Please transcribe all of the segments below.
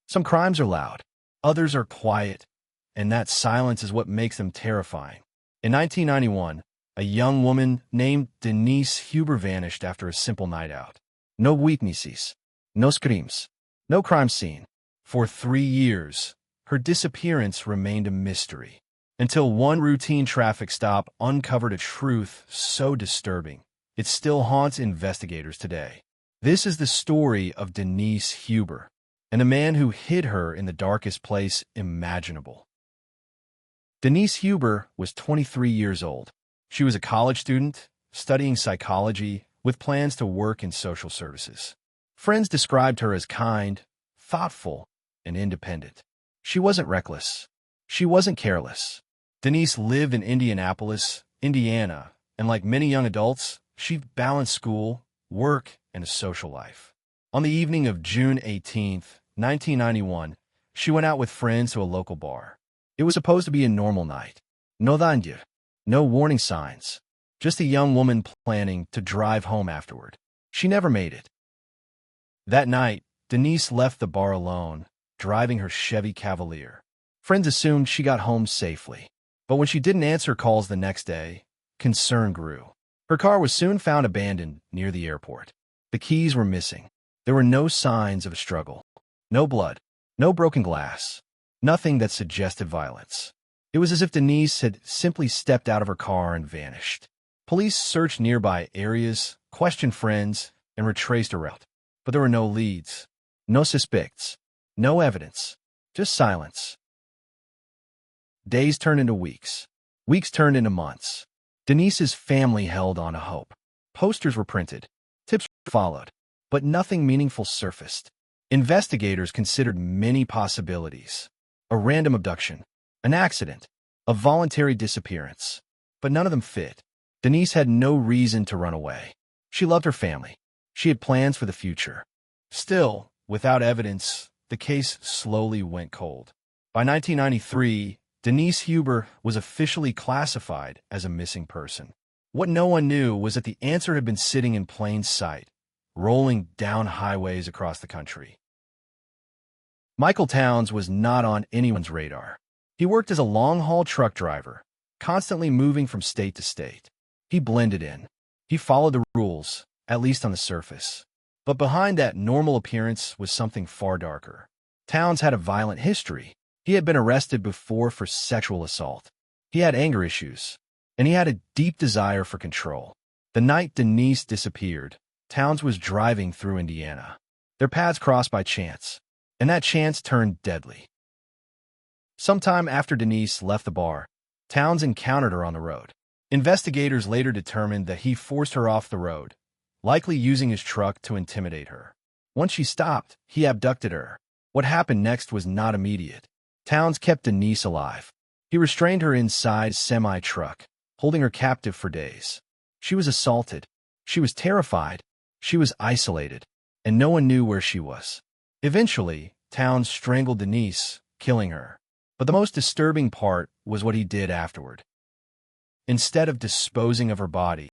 Some crimes are loud, others are quiet, and that silence is what makes them terrifying. In 1991, a young woman named Denise Huber vanished after a simple night out. No witnesses, no screams, no crime scene. For 3 years, her disappearance remained a mystery, until one routine traffic stop uncovered a truth so disturbing, it still haunts investigators today. This is the story of Denise Huber, and a man who hid her in the darkest place imaginable. Denise Huber was 23 years old. She was a college student, studying psychology, with plans to work in social services. Friends described her as kind, thoughtful, and independent. She wasn't reckless. She wasn't careless. Denise lived in Indianapolis, Indiana, and like many young adults, she balanced school, work, and a social life. On the evening of June 18, 1991, she went out with friends to a local bar. It was supposed to be a normal night. No danger, no warning signs, just a young woman planning to drive home afterward. She never made it. That night, Denise left the bar alone, driving her Chevy Cavalier. Friends assumed she got home safely. But when she didn't answer calls the next day, concern grew. Her car was soon found abandoned near the airport. The keys were missing. There were no signs of a struggle. No blood. No broken glass. Nothing that suggested violence. It was as if Denise had simply stepped out of her car and vanished. Police searched nearby areas, questioned friends, and retraced her route. But there were no leads. No suspects. No evidence. Just silence. Days turned into weeks. Weeks turned into months. Denise's family held on to hope. Posters were printed. Tips followed. But nothing meaningful surfaced. Investigators considered many possibilities. A random abduction. An accident. A voluntary disappearance. But none of them fit. Denise had no reason to run away. She loved her family. She had plans for the future. Still, without evidence, the case slowly went cold. By 1993, Denise Huber was officially classified as a missing person. What no one knew was that the answer had been sitting in plain sight, rolling down highways across the country. Michael Towns was not on anyone's radar. He worked as a long-haul truck driver, constantly moving from state to state. He blended in. He followed the rules, at least on the surface. But behind that normal appearance was something far darker. Towns had a violent history. He had been arrested before for sexual assault. He had anger issues, and he had a deep desire for control. The night Denise disappeared, Towns was driving through Indiana. Their paths crossed by chance, and that chance turned deadly. Sometime after Denise left the bar, Towns encountered her on the road. Investigators later determined that he forced her off the road, likely using his truck to intimidate her. Once she stopped, he abducted her. What happened next was not immediate. Towns kept Denise alive. He restrained her inside a semi-truck, holding her captive for days. She was assaulted. She was terrified. She was isolated, and no one knew where she was. Eventually, Towns strangled Denise, killing her. But the most disturbing part was what he did afterward. Instead of disposing of her body,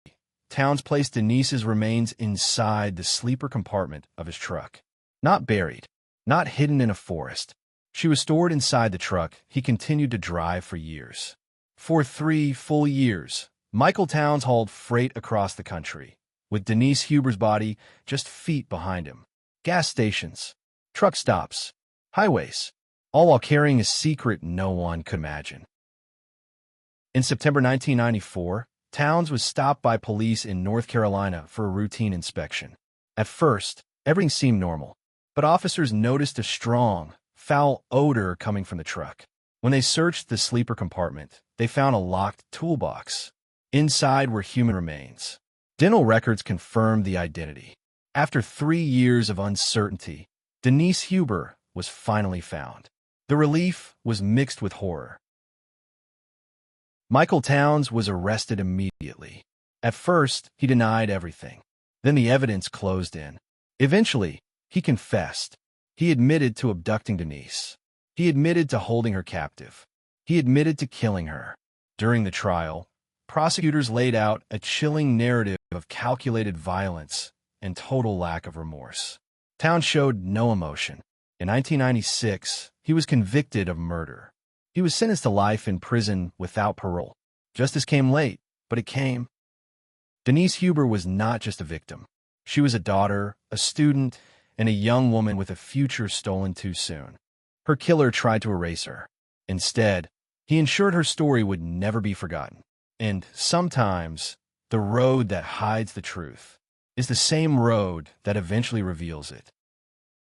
Towns placed Denise's remains inside the sleeper compartment of his truck. Not buried, not hidden in a forest. She was stored inside the truck he continued to drive for years. For 3 full years, Michael Towns hauled freight across the country, with Denise Huber's body just feet behind him. Gas stations, truck stops, highways, all while carrying a secret no one could imagine. In September 1994, Towns was stopped by police in North Carolina for a routine inspection. At first, everything seemed normal, but officers noticed a strong, foul odor coming from the truck. When they searched the sleeper compartment, they found a locked toolbox. Inside were human remains. Dental records confirmed the identity. After 3 years of uncertainty, Denise Huber was finally found. The relief was mixed with horror. Michael Towns was arrested immediately. At first, he denied everything. Then the evidence closed in. Eventually, he confessed. He admitted to abducting Denise. He admitted to holding her captive. He admitted to killing her. During the trial, prosecutors laid out a chilling narrative of calculated violence and total lack of remorse. Towns showed no emotion. In 1996, he was convicted of murder. He was sentenced to life in prison without parole. Justice came late, but it came. Denise Huber was not just a victim. She was a daughter, a student, and a young woman with a future stolen too soon. Her killer tried to erase her. Instead, he ensured her story would never be forgotten. And sometimes, the road that hides the truth is the same road that eventually reveals it.